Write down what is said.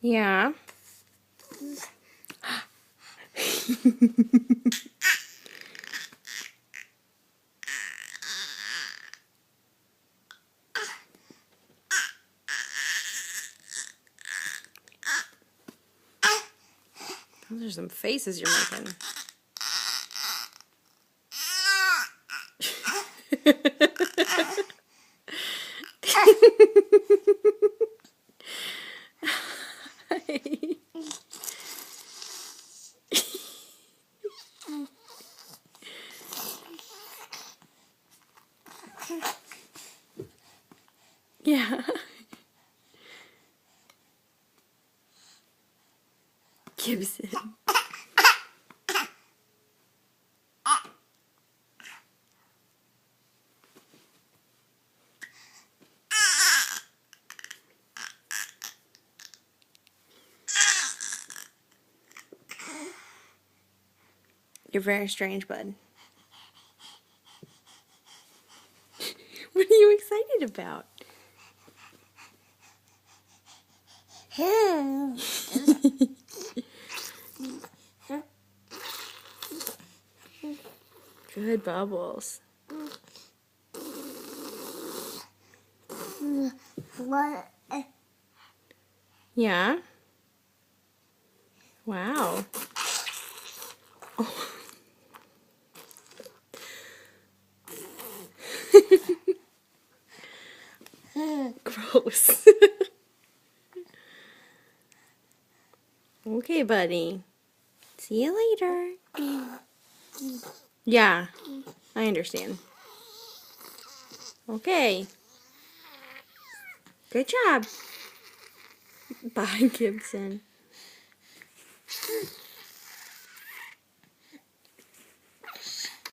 Yeah. Those are some faces you're making. Yeah. Gibson. You're very strange, bud. What are you excited about? Good bubbles. What? Yeah? Wow. Gross. Okay, buddy. See you later. Yeah, I understand. Okay. Good job. Bye, Gibson.